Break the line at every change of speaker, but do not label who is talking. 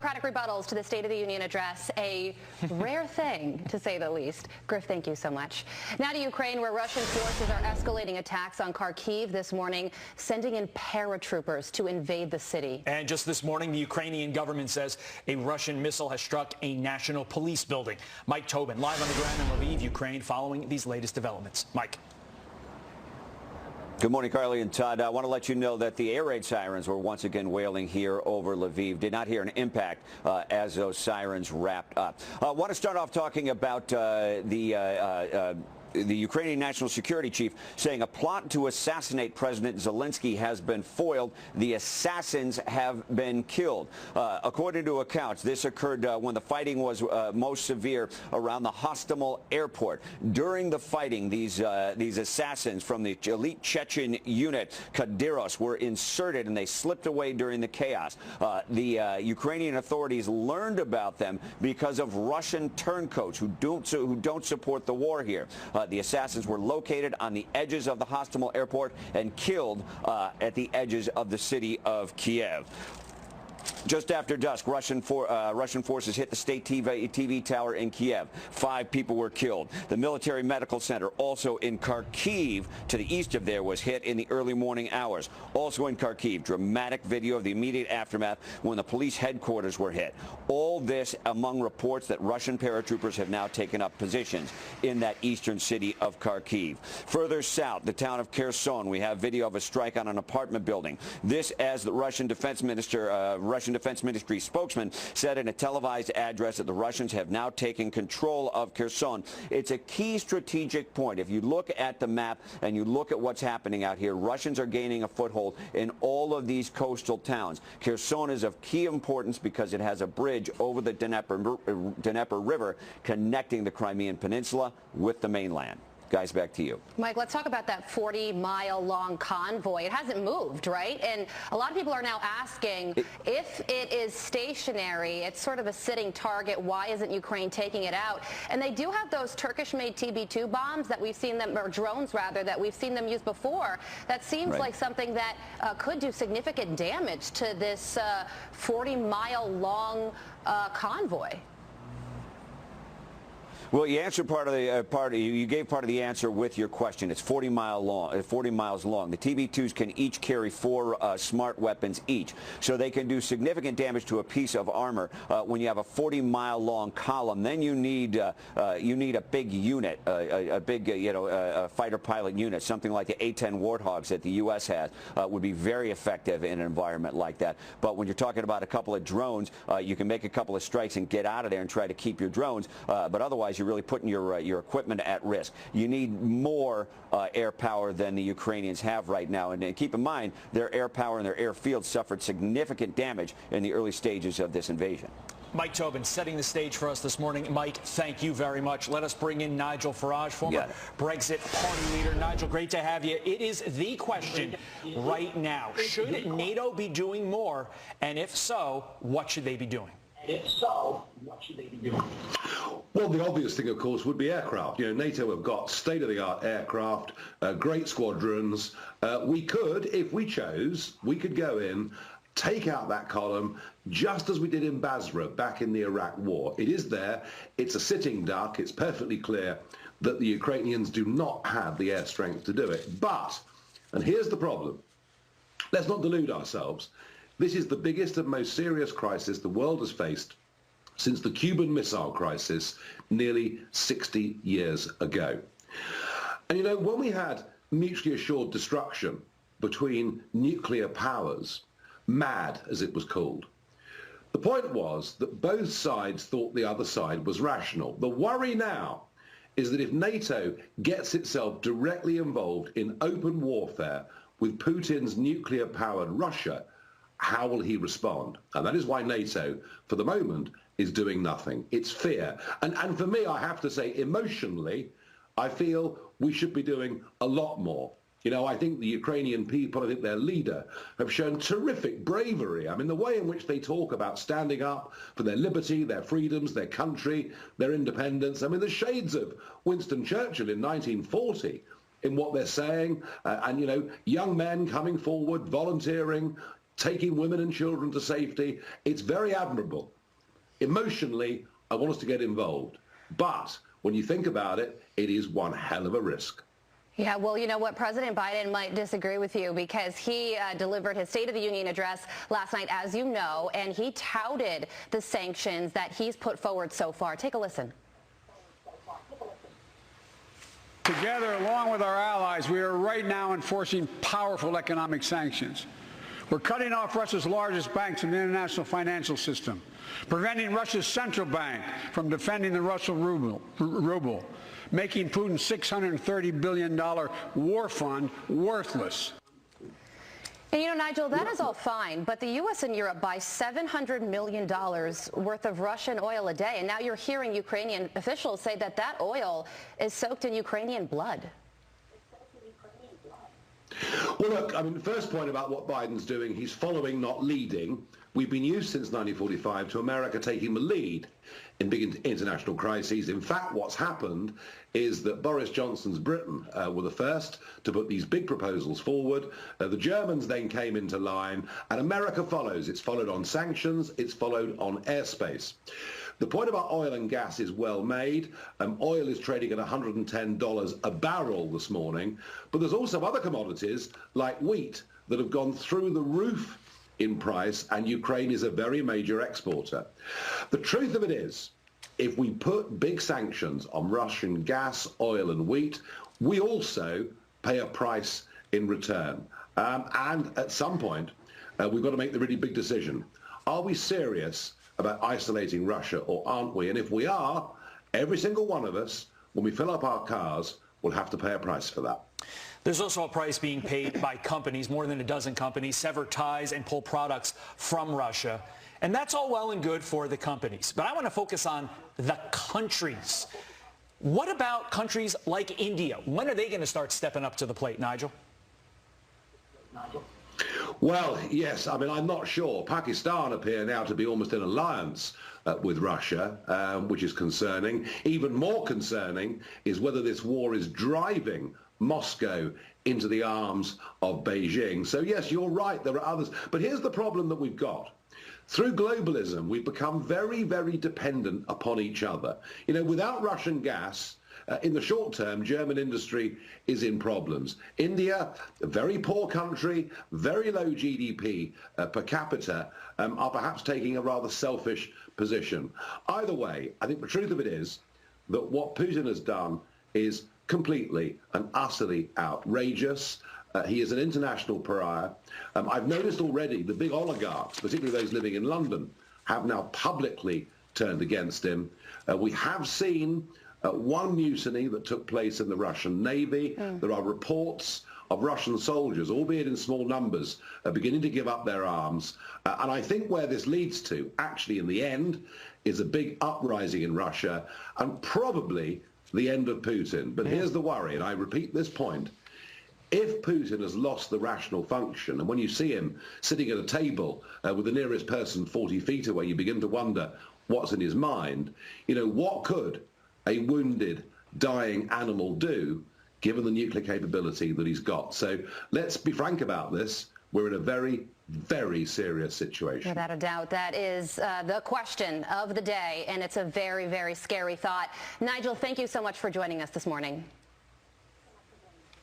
Democratic rebuttals to the State of the Union address, a rare thing, to say the least. Griff, thank you so much. Now to Ukraine, where Russian forces are escalating attacks on Kharkiv this morning, sending in paratroopers to invade the city.
And just this morning, the Ukrainian government says a Russian missile has struck a national police building. Mike Tobin, live on the ground in Lviv, Ukraine, following these latest developments. Mike.
Good morning, Carly and Todd. I want to let you know that the air raid sirens were once again wailing here over Lviv. Did not hear an impact as those sirens wrapped up. I want to start off talking about the Ukrainian National Security Chief saying a plot to assassinate President Zelensky has been foiled. The assassins have been killed. According to accounts, this occurred when the fighting was most severe around the Hostomel airport. During the fighting, these assassins from the elite Chechen unit, Kadyros, were inserted and they slipped away during the chaos. The Ukrainian authorities learned about them because of Russian turncoats who don't support the war here. The assassins were located on the edges of the Hostomel airport and killed at the edges of the city of Kiev. Just after dusk, Russian forces hit the state TV tower in Kiev. 5 people were killed. The military medical center, also in Kharkiv, to the east of there, was hit in the early morning hours. Also in Kharkiv, dramatic video of the immediate aftermath when the police headquarters were hit. All this among reports that Russian paratroopers have now taken up positions in that eastern city of Kharkiv. Further south, the town of Kherson, we have video of a strike on an apartment building. This, as the Russian Defense Ministry spokesman said in a televised address, that the Russians have now taken control of Kherson. It's a key strategic point. If you look at the map and you look at what's happening out here, Russians are gaining a foothold in all of these coastal towns. Kherson is of key importance because it has a bridge over the Dnieper River connecting the Crimean Peninsula with the mainland. Guys, back to you.
Mike, let's talk about that 40-mile-long convoy. It hasn't moved, right? And a lot of people are now asking, if it is stationary, it's sort of a sitting target, why isn't Ukraine taking it out? And they do have those Turkish-made TB2 bombs that we've seen them, or drones rather, that we've seen them use before. That seems like something that could do significant damage to this 40-mile-long convoy.
Well, you answered you gave part of the answer with your question. It's 40 miles long. The TB2s can each carry 4 smart weapons each, so they can do significant damage to a piece of armor. When you have a 40-mile-long column, then you need a big unit, a big fighter pilot unit, something like the A-10 Warthogs that the U.S. has, would be very effective in an environment like that. But when you're talking about a couple of drones, you can make a couple of strikes and get out of there and try to keep your drones. But otherwise, you're really putting your equipment at risk. You need more air power than the Ukrainians have right now. And keep in mind, their air power and their airfield suffered significant damage in the early stages of this invasion.
Mike Tobin setting the stage for us this morning. Mike, thank you very much. Let us bring in Nigel Farage, former Brexit party leader. Nigel, great to have you. It is the question right now. Should NATO be doing more? And if so, what should they be doing?
Well, the obvious thing, of course, would be aircraft. NATO have got state-of-the-art aircraft, great squadrons. We could, if we chose, we could go in, take out that column, just as we did in Basra back in the Iraq War. It is there. It's a sitting duck. It's perfectly clear that the Ukrainians do not have the air strength to do it. But, and here's the problem, let's not delude ourselves. This is the biggest and most serious crisis the world has faced since the Cuban Missile Crisis nearly 60 years ago. And when we had mutually assured destruction between nuclear powers, MAD as it was called, the point was that both sides thought the other side was rational. The worry now is that if NATO gets itself directly involved in open warfare with Putin's nuclear-powered Russia, how will he respond? And that is why NATO, for the moment, is doing nothing. It's fear. And for me, I have to say, emotionally, I feel we should be doing a lot more. I think the Ukrainian people, I think their leader, have shown terrific bravery. I mean, the way in which they talk about standing up for their liberty, their freedoms, their country, their independence. I mean, the shades of Winston Churchill in 1940 in what they're saying. And young men coming forward, volunteering, taking women and children to safety. It's very admirable. Emotionally, I want us to get involved. But when you think about it, it is one hell of a risk.
Yeah, well, you know what? President Biden might disagree with you because he delivered his State of the Union address last night, as you know, and he touted the sanctions that he's put forward so far. Take a listen.
Together, along with our allies, we are right now enforcing powerful economic sanctions. We're cutting off Russia's largest banks in the international financial system, preventing Russia's central bank from defending the Russian ruble, making Putin's $630 billion war fund worthless.
And you know, Nigel, that is all fine, but the U.S. and Europe buy $700 million worth of Russian oil a day, and now you're hearing Ukrainian officials say that that oil is soaked in Ukrainian blood.
Well, look, I mean, the first point about what Biden's doing, he's following, not leading. We've been used since 1945 to America taking the lead in big international crises. In fact, what's happened is that Boris Johnson's Britain were the first to put these big proposals forward. The Germans then came into line, and America follows. It's followed on sanctions. It's followed on airspace. The point about oil and gas is well made. Oil is trading at $110 a barrel this morning, but there's also other commodities like wheat that have gone through the roof in price, and Ukraine is a very major exporter. The truth of it is, if we put big sanctions on Russian gas, oil and wheat, we also pay a price in return. And at some point, we've got to make the really big decision. Are we serious about isolating Russia, or aren't we? And if we are, every single one of us, when we fill up our cars, will have to pay a price for that.
There's also a price being paid by companies, more than a dozen companies, sever ties and pull products from Russia. And that's all well and good for the companies. But I want to focus on the countries. What about countries like India? When are they going to start stepping up to the plate, Nigel?
Well, yes. I mean, I'm not sure. Pakistan appear now to be almost in alliance with Russia, which is concerning. Even more concerning is whether this war is driving Moscow into the arms of Beijing. So, yes, you're right. There are others. But here's the problem that we've got. Through globalism, we've become very, very dependent upon each other. You know, without Russian gas, in the short term, German industry is in problems. India, a very poor country, very low GDP per capita, are perhaps taking a rather selfish position. Either way, I think the truth of it is that what Putin has done is completely and utterly outrageous. He is an international pariah. I've noticed already the big oligarchs, particularly those living in London, have now publicly turned against him. We have seen one mutiny that took place in the Russian Navy. There are reports of Russian soldiers, albeit in small numbers, beginning to give up their arms. And I think where this leads to, actually in the end, is a big uprising in Russia and probably the end of Putin. But here's the worry, and I repeat this point. If Putin has lost the rational function, and when you see him sitting at a table with the nearest person 40 feet away, you begin to wonder what's in his mind. You know, what could a wounded, dying animal do, given the nuclear capability that he's got? So let's be frank about this. We're in a very, very serious situation.
Without a doubt, that is the question of the day, and it's a very, very scary thought. Nigel, thank you so much for joining us this morning.